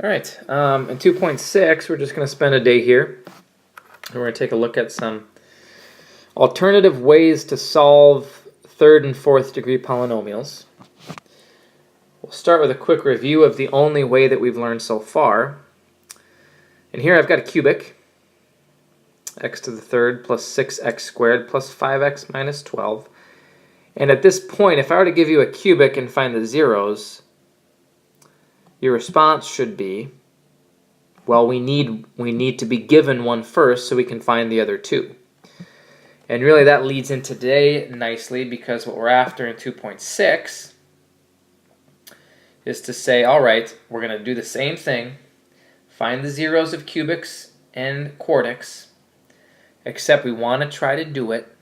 All right, in 2.6, we're just going to spend a day here. And we're going to take a look at some alternative ways to solve third and fourth degree polynomials. We'll start with a quick review of the only way that we've learned so far. And here I've got a cubic, x to the third plus 6x squared plus 5x minus 12. And at this point, if I were to give you a cubic and find the zeros, your response should be, well, we need to be given one first so we can find the other two. And really that leads into today nicely, because what we're after in 2.6 is to say, all right, we're going to do the same thing, find the zeros of cubics and quartics, except we want to try to do it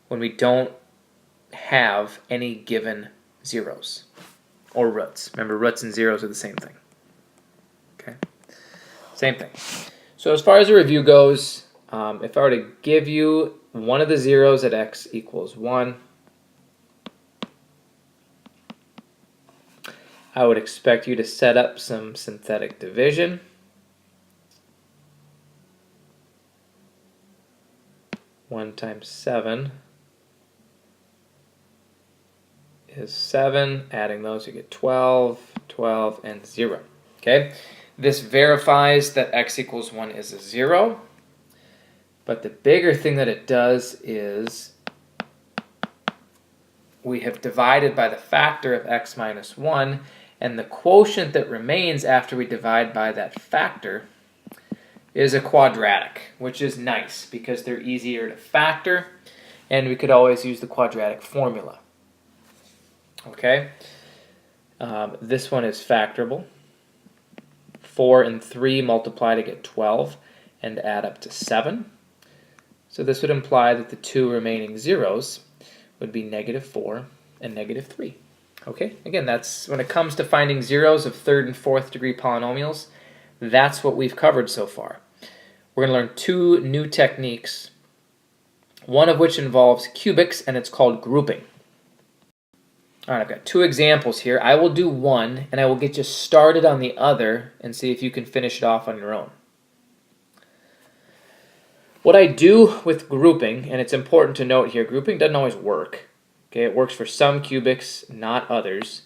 when we don't have any given zeros or roots. Remember, roots and zeros are the same thing. Okay, same thing. So as far as the review goes, if I were to give you one of the zeros at x equals 1, I would expect you to set up some synthetic division. One times 7 is 7. Adding those, you get 12, 12, and 0. Okay? This verifies that x equals 1 is a 0. But the bigger thing that it does is we have divided by the factor of x minus 1, and the quotient that remains after we divide by that factor is a quadratic, which is nice because they're easier to factor, and we could always use the quadratic formula. Okay, this one is factorable. 4 and 3 multiply to get 12 and add up to 7. So this would imply that the two remaining zeros would be -4 and -3. Okay, again, that's when it comes to finding zeros of third and fourth degree polynomials, that's what we've covered so far. We're going to learn two new techniques, one of which involves cubics, and it's called grouping. All right, I've got two examples here. I will do one, and I will get you started on the other and see if you can finish it off on your own. What I do with grouping, and it's important to note here, grouping doesn't always work. Okay, it works for some cubics, not others,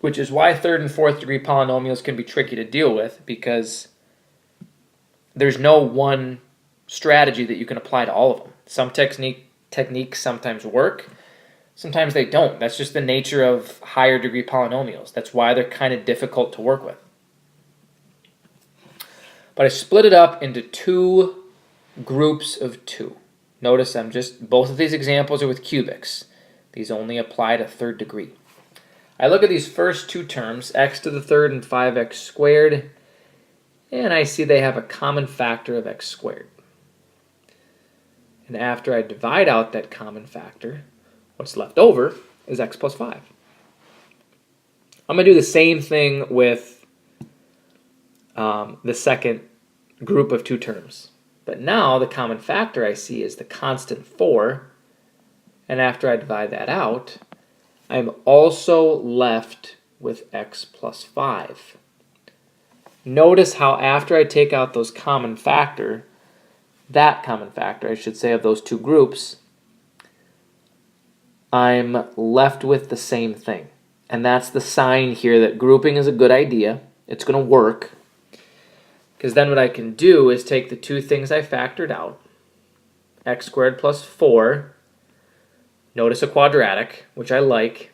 which is why third and fourth degree polynomials can be tricky to deal with, because there's no one strategy that you can apply to all of them. Some techniques sometimes work, sometimes they don't. That's just the nature of higher degree polynomials. That's why they're kind of difficult to work with. But I split it up into two groups of 2. Notice both of these examples are with cubics. These only apply to third degree. I look at these first two terms, x to the third and 5x squared, and I see they have a common factor of x squared. And after I divide out that common factor, what's left over is x plus 5. I'm going to do the same thing with the second group of 2 terms. But now the common factor I see is the constant 4, and after I divide that out, I'm also left with x plus 5. Notice how after I take out those common factor, that common factor, I should say, of those two groups, I'm left with the same thing. And that's the sign here that grouping is a good idea. It's going to work. Because then what I can do is take the two things I factored out, x squared plus 4, notice a quadratic, which I like,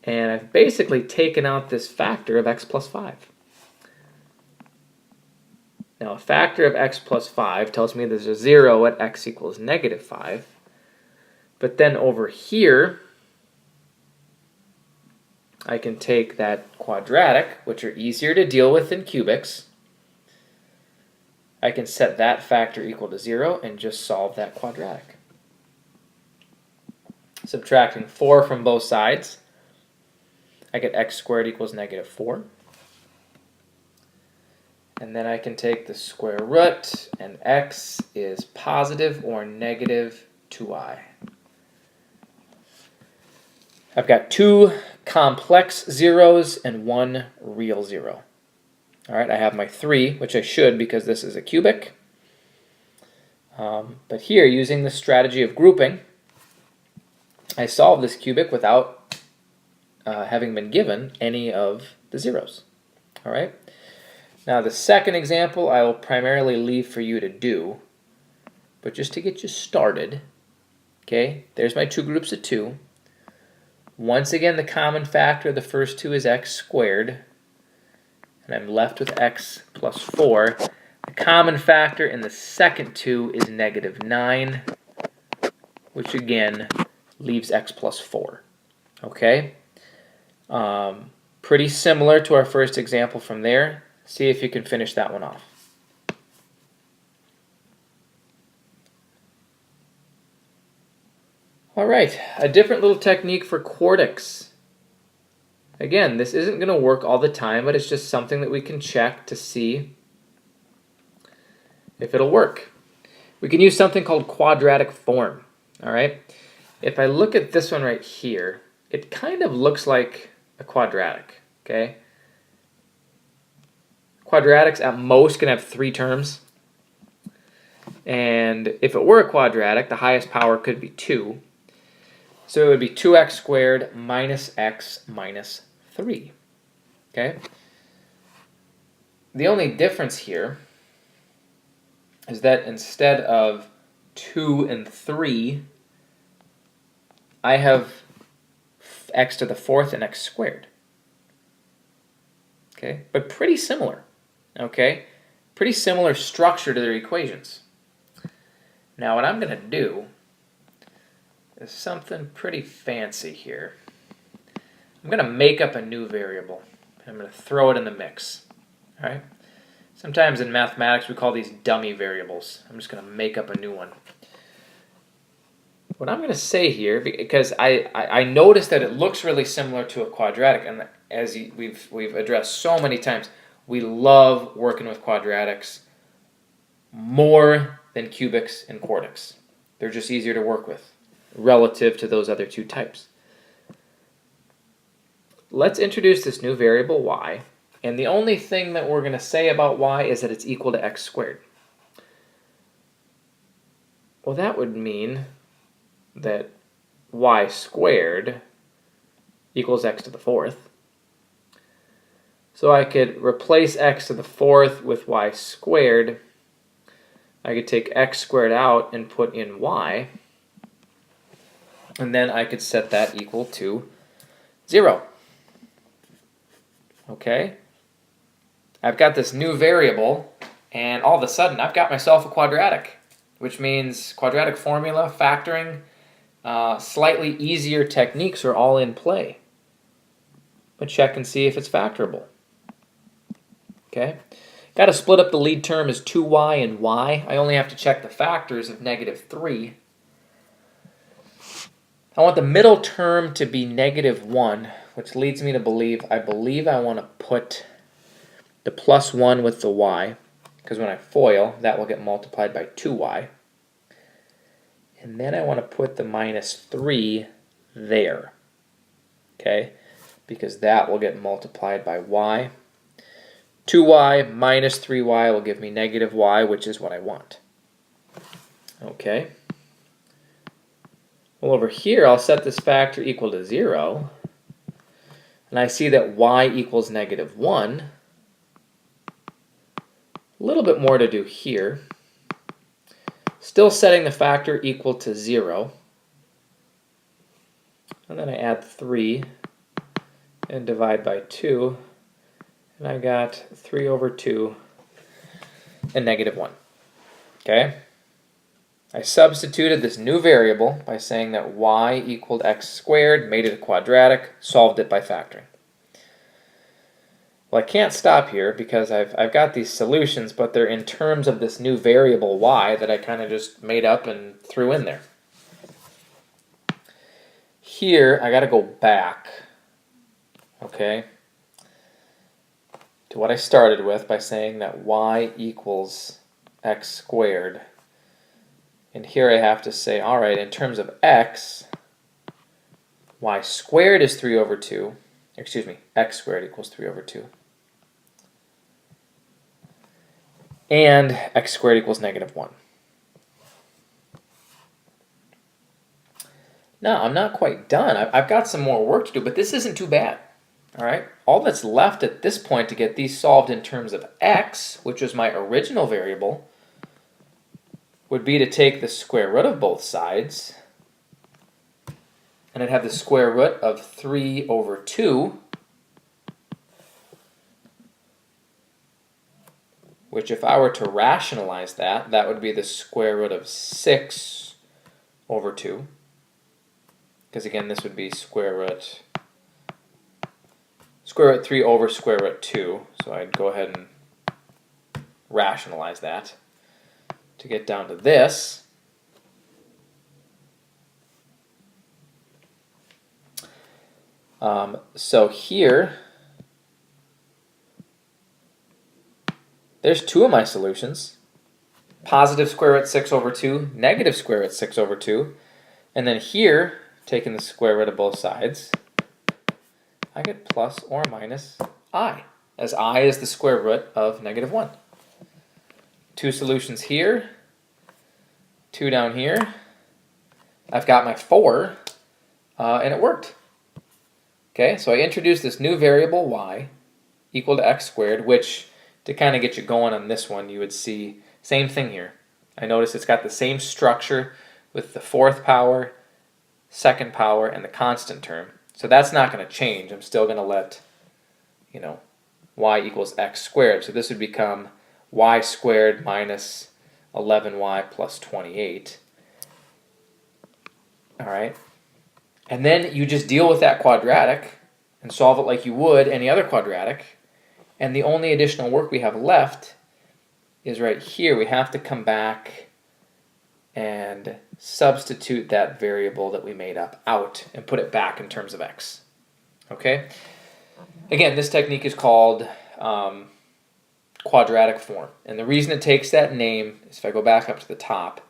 and I've basically taken out this factor of x plus 5. Now a factor of x plus 5 tells me there's a 0 at x equals -5, but then over here, I can take that quadratic, which are easier to deal with than cubics. I can set that factor equal to 0 and just solve that quadratic. Subtracting 4 from both sides, I get x squared equals -4. And then I can take the square root, and x is positive or -2i. I've got two complex zeros and 1 real 0. All right, I have my 3, which I should because this is a cubic. But here, using the strategy of grouping, I solve this cubic without having been given any of the zeros. All right. Now the second example I will primarily leave for you to do, but just to get you started, okay, there's my two groups of 2. Once again, the common factor of the first 2 is x squared, and I'm left with x plus 4. The common factor in the second 2 is -9, which again leaves x plus 4. Okay? Pretty similar to our first example from there. See if you can finish that one off. All right, a different little technique for quartics. Again, this isn't going to work all the time, but it's just something that we can check to see if it'll work. We can use something called quadratic form. All right, if I look at this one right here, it kind of looks like a quadratic. Okay, quadratics at most can have 3 terms, and if it were a quadratic, the highest power could be 2. So it would be 2x squared minus x minus 3. Okay? The only difference here is that instead of 2 and 3, I have x to the 4th and x squared. Okay? But pretty similar. Okay? Pretty similar structure to their equations. Now what I'm going to do is something pretty fancy here. I'm going to make up a new variable. I'm going to throw it in the mix. All right? Sometimes in mathematics we call these dummy variables. I'm just going to make up a new one. What I'm going to say here, because I noticed that it looks really similar to a quadratic, and as we've addressed so many times, we love working with quadratics more than cubics and quartics. They're just easier to work with relative to those other 2 types. Let's introduce this new variable y, and the only thing that we're going to say about y is that it's equal to x squared. Well, that would mean that y squared equals x to the 4th. So I could replace x to the 4th with y squared. I could take x squared out and put in y. And then I could set that equal to 0. Okay? I've got this new variable, and all of a sudden I've got myself a quadratic, which means quadratic formula, factoring, slightly easier techniques are all in play. But check and see if it's factorable. Okay? Got to split up the lead term as 2y and y. I only have to check the factors of -3. I want the middle term to be -1, which leads me to believe I want to put the plus 1 with the y, because when I FOIL, that will get multiplied by 2y. And then I want to put the -3 there, okay, because that will get multiplied by y. 2y minus 3y will give me -y, which is what I want. Okay. Well, over here, I'll set this factor equal to 0, and I see that y equals -1. A little bit more to do here. Still setting the factor equal to 0. And then I add 3 and divide by 2, and I got 3 over 2 and -1. Okay? I substituted this new variable by saying that y equaled x squared, made it a quadratic, solved it by factoring. Well, I can't stop here because I've got these solutions, but they're in terms of this new variable y that I kind of just made up and threw in there. Here, I got to go back, okay, to what I started with by saying that y equals x squared. And here I have to say, all right, in terms of x, y squared is 3 over 2. Excuse me, x squared equals 3 over 2. And x squared equals negative 1. Now, I'm not quite done. I've got some more work to do, but this isn't too bad. All right, all that's left at this point to get these solved in terms of x, which was my original variable, would be to take the square root of both sides, and I'd have the square root of 3 over 2, which if I were to rationalize that, that would be the square root of 6 over 2, because again, this would be square root 3 over square root 2, so I'd go ahead and rationalize that to get down to this. So here, there's two of my solutions. Positive square root 6 over 2, negative square root 6 over 2. And then here, taking the square root of both sides, I get plus or minus I, as I is the square root of negative 1. Two solutions here, 2 down here. I've got my 4, and it worked. Okay, so I introduced this new variable y equal to x squared, which, to kind of get you going on this one, you would see same thing here. I notice it's got the same structure with the 4th power, 2nd power, and the constant term. So that's not going to change. I'm still going to let, y equals x squared. So this would become y squared minus 11y plus 28. All right. And then you just deal with that quadratic and solve it like you would any other quadratic. And the only additional work we have left is right here. We have to come back and substitute that variable that we made up out and put it back in terms of x. Okay? Again, this technique is called quadratic form. And the reason it takes that name is if I go back up to the top,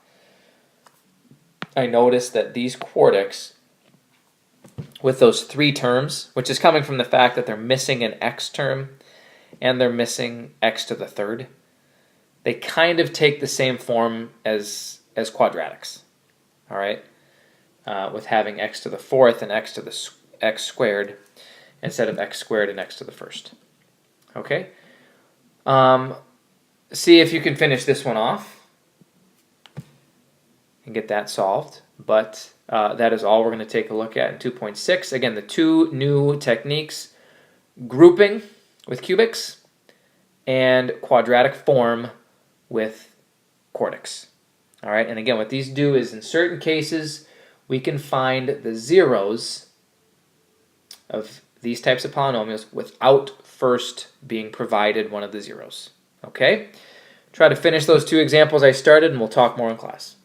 I notice that these quartics with those 3 terms, which is coming from the fact that they're missing an x term and they're missing x to the 3rd, they kind of take the same form as quadratics, all right, with having x to the 4th and x to the x squared instead of x squared and x to the 1st. Okay, see if you can finish this one off and get that solved, but that is all we're going to take a look at in 2.6. Again, the 2 new techniques, grouping with cubics and quadratic form with quartics. All right, and again, what these do is in certain cases, we can find the zeros of these types of polynomials without first being provided one of the zeros. Okay, try to finish those 2 examples I started, and we'll talk more in class.